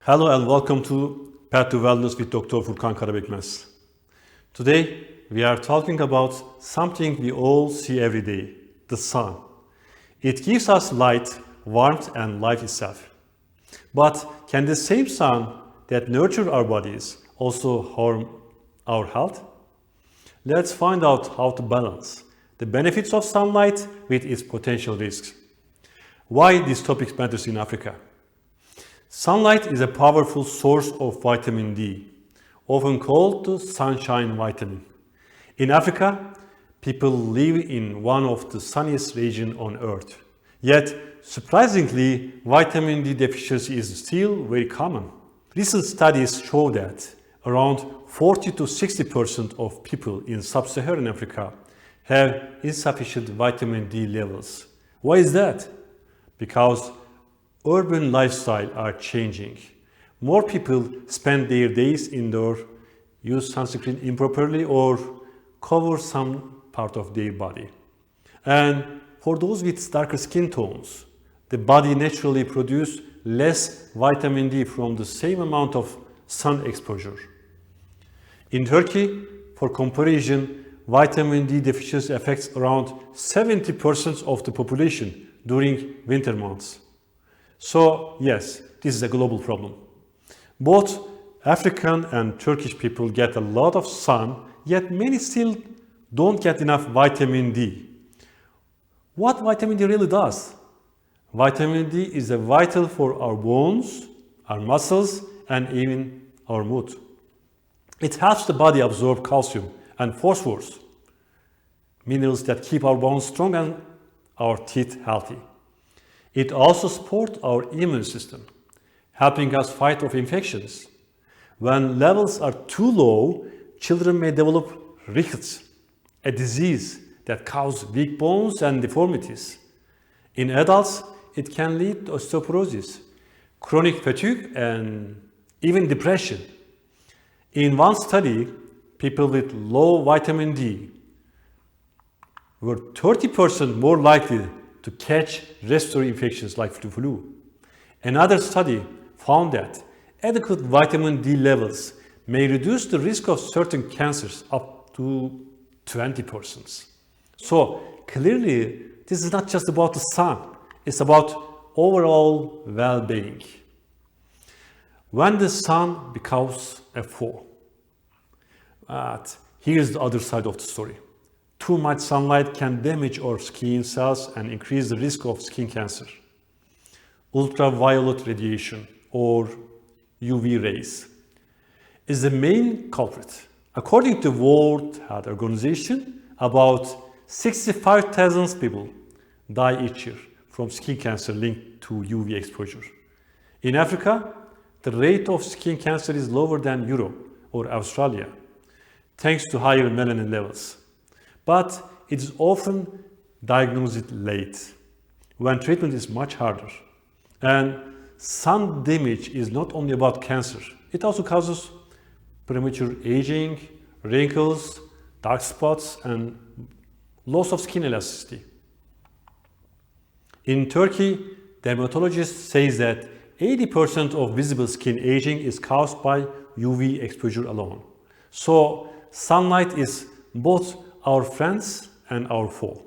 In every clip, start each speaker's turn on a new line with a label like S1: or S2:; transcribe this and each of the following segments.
S1: Hello and welcome to Path to Wellness with Dr. Furkan Karabekmez. Today we are talking about something we all see every day, the sun. It gives us light, warmth and life itself. But can the same sun that nurtures our bodies also harm our health? Let's find out how to balance the benefits of sunlight with its potential risks. Why this topic matters in Africa. Sunlight is a powerful source of vitamin D, often called the sunshine vitamin. In Africa, people live in one of the sunniest regions on Earth. Yet, surprisingly, vitamin D deficiency is still very common. Recent studies show that around 40 to 60% of people in sub-Saharan Africa have insufficient vitamin D levels. Why is that? Because urban lifestyle are changing. More people spend their days indoors, use sunscreen improperly or cover some part of their body. And for those with darker skin tones, the body naturally produces less vitamin D from the same amount of sun exposure. In Turkey, for comparison, vitamin D deficiency affects around 70% of the population during winter months. So yes, this is a global problem. Both African and Turkish people get a lot of sun, yet many still don't get enough vitamin D. What vitamin D really does? Vitamin D is vital for our bones, our muscles, and even our mood. It helps the body absorb calcium and phosphorus, minerals that keep our bones strong and our teeth healthy. It also supports our immune system, helping us fight off infections. When levels are too low, children may develop rickets, a disease that causes weak bones and deformities. In adults, it can lead to osteoporosis, chronic fatigue, and even depression. In one study, people with low vitamin D were 30% more likely to catch respiratory infections like the flu. Another study found that adequate vitamin D levels may reduce the risk of certain cancers up to 20%. So clearly, this is not just about the sun, it's about overall well-being. When the sun becomes a foe, but here's the other side of the story. Too much sunlight can damage our skin cells and increase the risk of skin cancer. Ultraviolet radiation, or UV rays, is the main culprit. According to World Health Organization, about 65,000 people die each year from skin cancer linked to UV exposure. In Africa, the rate of skin cancer is lower than Europe or Australia, thanks to higher melanin levels. But it is often diagnosed late, when treatment is much harder. And sun damage is not only about cancer, it also causes premature aging, wrinkles, dark spots, and loss of skin elasticity. In Turkey, dermatologists say that 80% of visible skin aging is caused by UV exposure alone. So sunlight is both our friends and our foe.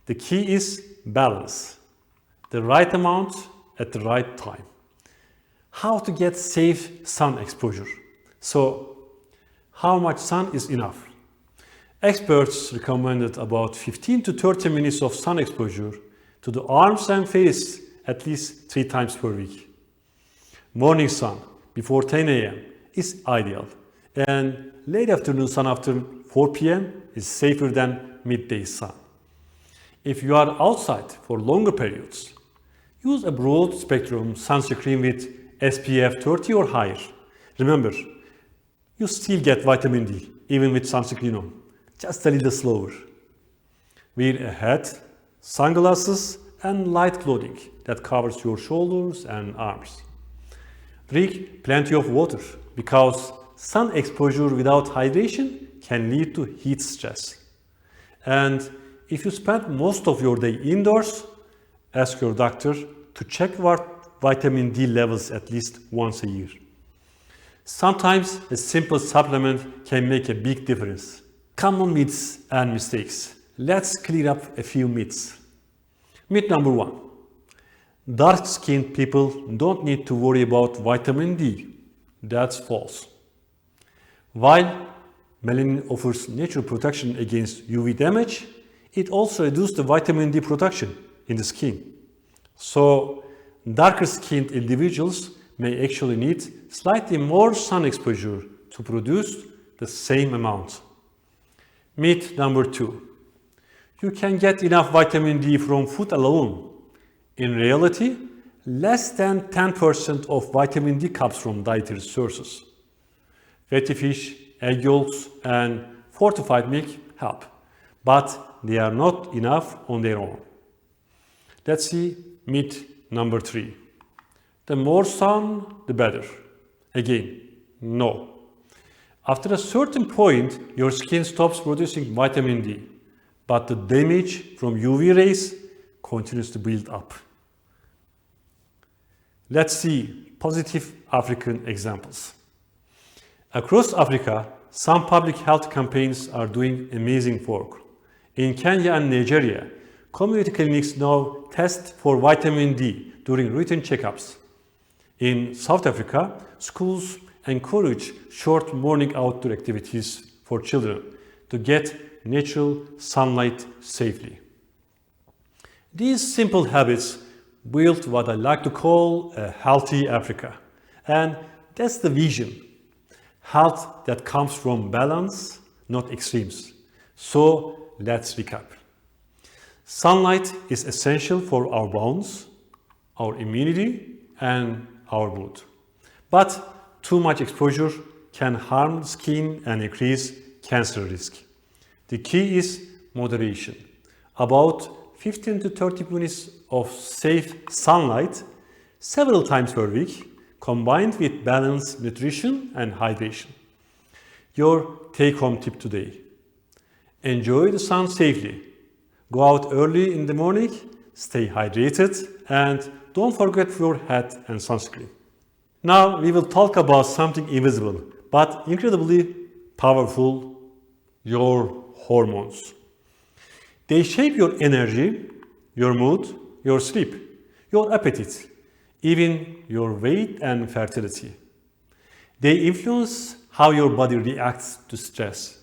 S1: The key is balance, the right amount at the right time. How to get safe sun exposure? So, how much sun is enough? Experts recommended about 15 to 30 minutes of sun exposure to the arms and face at least 3 times per week. Morning sun before 10 a.m. is ideal, and late afternoon sun after 4 p.m. is safer than midday sun. If you are outside for longer periods, use a broad spectrum sunscreen with SPF 30 or higher. Remember, you still get vitamin D even with sunscreen on, just a little slower. Wear a hat, sunglasses and light clothing that covers your shoulders and arms. Drink plenty of water because sun exposure without hydration can lead to heat stress. And if you spend most of your day indoors, ask your doctor to check vitamin D levels at least once a year. Sometimes a simple supplement can make a big difference. Common myths and mistakes. Let's clear up a few myths. Myth number 1. Dark-skinned people don't need to worry about vitamin D. That's false. While melanin offers natural protection against UV damage, it also reduces the vitamin D production in the skin. So, darker-skinned individuals may actually need slightly more sun exposure to produce the same amount. Myth number 2. You can get enough vitamin D from food alone. In reality, less than 10% of vitamin D comes from dietary sources. Fatty fish, egg yolks, and fortified milk help, but they are not enough on their own. Let's see myth number 3. The more sun, the better. Again, no. After a certain point, your skin stops producing vitamin D, but the damage from UV rays continues to build up. Let's see positive African examples. Across Africa, some public health campaigns are doing amazing work. In Kenya and Nigeria, community clinics now test for vitamin D during routine checkups. In South Africa, schools encourage short morning outdoor activities for children to get natural sunlight safely. These simple habits build what I like to call a healthy Africa. And that's the vision. Health that comes from balance, not extremes. So let's recap. Sunlight is essential for our bones, our immunity, and our mood. But too much exposure can harm the skin and increase cancer risk. The key is moderation. About 15 to 30 minutes of safe sunlight several times per week, combined with balanced nutrition and hydration. Your take-home tip today. Enjoy the sun safely. Go out early in the morning, stay hydrated, and don't forget your hat and sunscreen. Now we will talk about something invisible but incredibly powerful, your hormones. They shape your energy, your mood, your sleep, your appetite, even your weight and fertility. They influence how your body reacts to stress,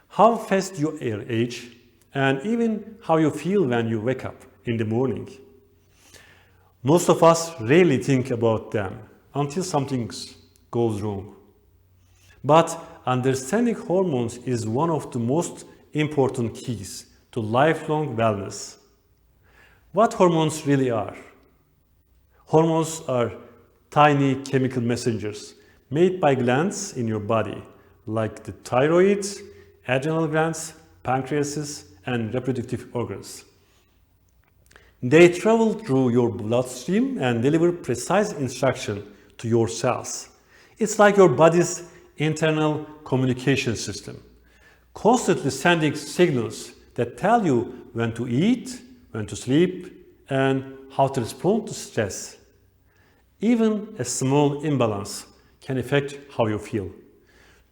S1: how fast you age, and even how you feel when you wake up in the morning. Most of us rarely think about them until something goes wrong. But understanding hormones is one of the most important keys to lifelong wellness. What hormones really are? Hormones are tiny chemical messengers made by glands in your body, like the thyroid, adrenal glands, pancreas, and reproductive organs. They travel through your bloodstream and deliver precise instruction to your cells. It's like your body's internal communication system, constantly sending signals that tell you when to eat, when to sleep, and how to respond to stress. Even a small imbalance can affect how you feel.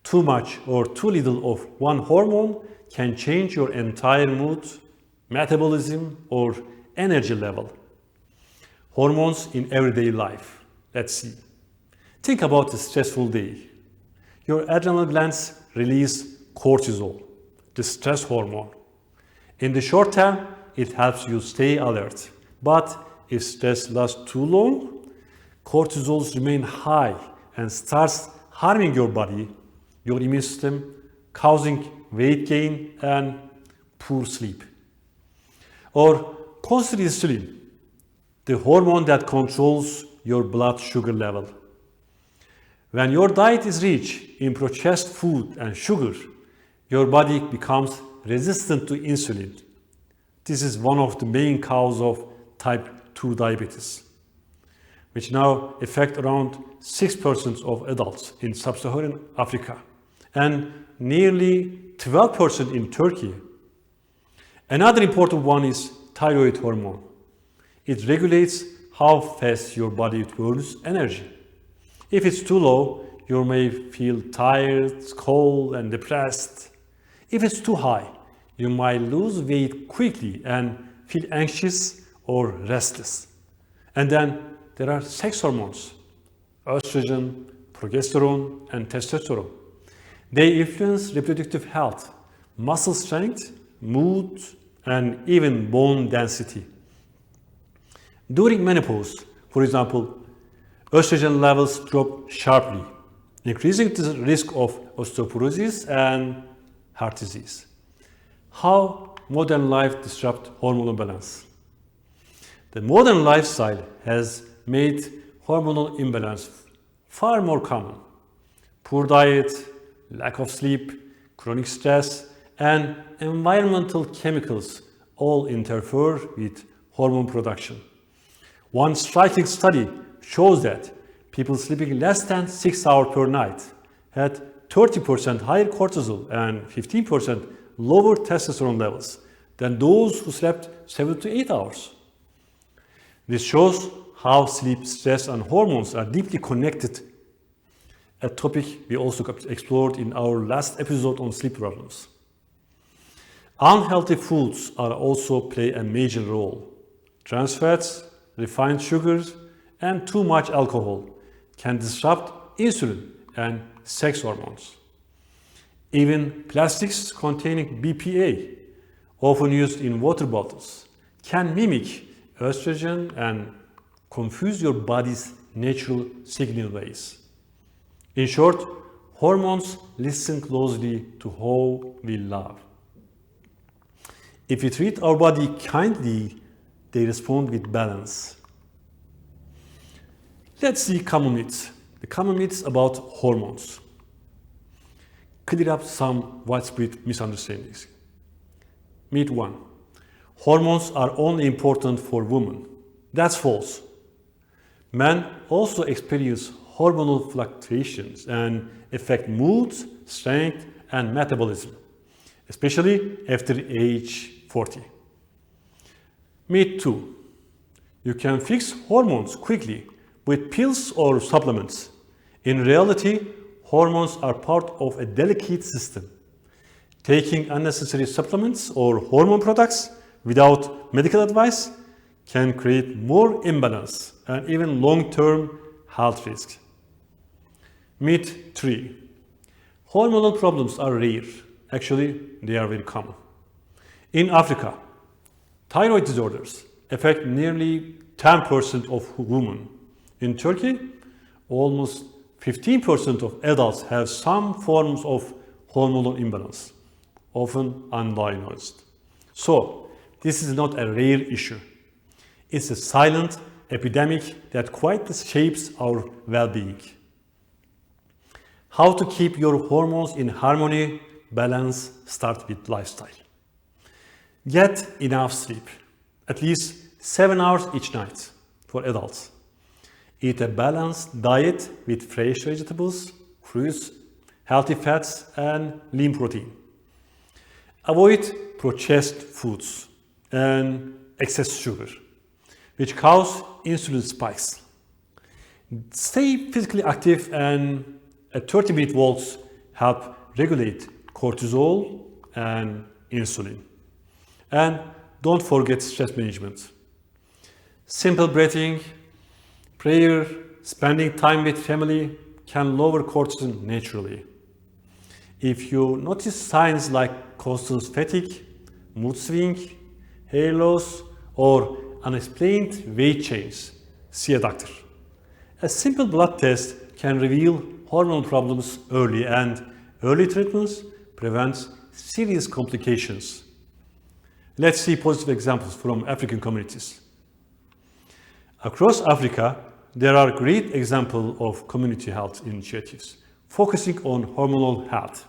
S1: Too much or too little of one hormone can change your entire mood, metabolism, or energy level. Hormones in everyday life. Let's see. Think about a stressful day. Your adrenal glands release cortisol, the stress hormone. In the short term, it helps you stay alert. But if stress lasts too long, cortisols remain high and starts harming your body, your immune system, causing weight gain and poor sleep. Or consider insulin, the hormone that controls your blood sugar level. When your diet is rich in processed food and sugar, your body becomes resistant to insulin. This is one of the main causes of type 2 diabetes, which now affect around 6% of adults in sub-Saharan Africa and nearly 12% in Turkey. Another important one is thyroid hormone. It regulates how fast your body burns energy. If it's too low, you may feel tired, cold, and depressed. If it's too high, you might lose weight quickly and feel anxious or restless. And then there are sex hormones, estrogen, progesterone, and testosterone. They influence reproductive health, muscle strength, mood, and even bone density. During menopause, for example, estrogen levels drop sharply, increasing the risk of osteoporosis and heart disease. How modern life disrupts hormonal balance? The modern lifestyle has made hormonal imbalance far more common. Poor diet, lack of sleep, chronic stress, and environmental chemicals all interfere with hormone production. One striking study shows that people sleeping less than 6 hours per night had 30% higher cortisol and 15% lower testosterone levels than those who slept 7 to 8 hours. This shows how sleep, stress, and hormones are deeply connected, a topic we also explored in our last episode on sleep problems. Unhealthy foods also play a major role. Trans fats, refined sugars, and too much alcohol can disrupt insulin and sex hormones. Even plastics containing BPA, often used in water bottles, can mimic estrogen and confuse your body's natural signal ways. In short, hormones listen closely to how we love. If we treat our body kindly, they respond with balance. Let's see common myths. The common myths about hormones. Clear up some widespread misunderstandings. Myth 1. Hormones are only important for women. That's false. Men also experience hormonal fluctuations and affect mood, strength, and metabolism, especially after age 40. Myth 2. You can fix hormones quickly with pills or supplements. In reality, hormones are part of a delicate system. Taking unnecessary supplements or hormone products without medical advice can create more imbalance and even long-term health risks. Myth 3. Hormonal problems are rare. Actually, they are very common. In Africa, thyroid disorders affect nearly 10% of women. In Turkey, almost 15% of adults have some forms of hormonal imbalance, often undiagnosed. So, this is not a rare issue. It's a silent epidemic that quietly shapes our well-being. How to keep your hormones in harmony, balance, start with lifestyle. Get enough sleep, at least 7 hours each night for adults. Eat a balanced diet with fresh vegetables, fruits, healthy fats, and lean protein. Avoid processed foods and excess sugar, which cause insulin spikes. Stay physically active, and a 30-minute walks help regulate cortisol and insulin. And don't forget stress management. Simple breathing, prayer, spending time with family can lower cortisol naturally. If you notice signs like constant fatigue, mood swing, hair loss, or unexplained weight change, see a doctor. A simple blood test can reveal hormonal problems early, and early treatments prevent serious complications. Let's see positive examples from African communities. Across Africa, there are great examples of community health initiatives focusing on hormonal health.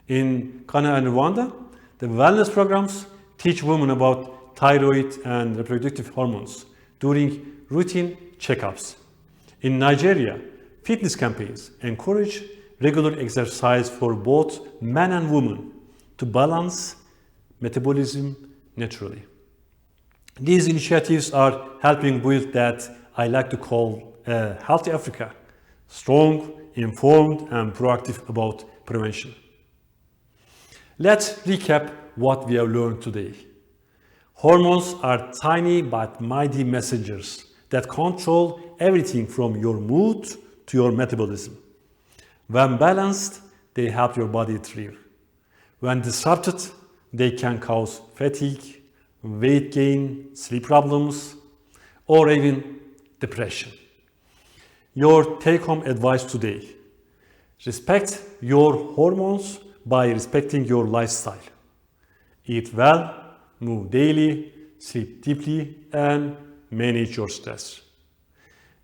S1: In Ghana and Rwanda, the wellness programs teach women about thyroid and reproductive hormones during routine checkups. In Nigeria, fitness campaigns encourage regular exercise for both men and women to balance metabolism naturally. These initiatives are helping build that I like to call a healthy Africa, strong, informed, and proactive about prevention. Let's recap what we have learned today. Hormones are tiny but mighty messengers that control everything from your mood to your metabolism. When balanced, they help your body thrive. When disrupted, they can cause fatigue, weight gain, sleep problems, or even depression. Your take-home advice today: respect your hormones by respecting your lifestyle. Eat well, move daily, sleep deeply, and manage your stress.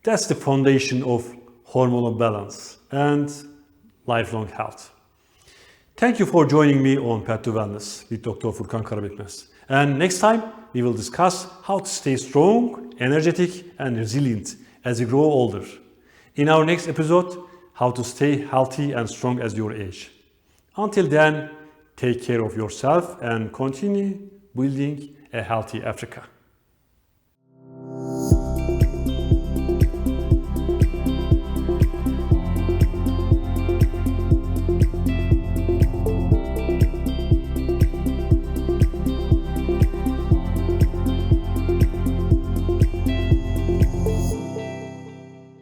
S1: That's the foundation of hormonal balance and lifelong health. Thank you for joining me on Path to Wellness with Dr. Furkan Karabekmez. And next time, we will discuss how to stay strong, energetic, and resilient as you grow older. In our next episode, how to stay healthy and strong as you age. Until then, take care of yourself and continue building a healthy Africa.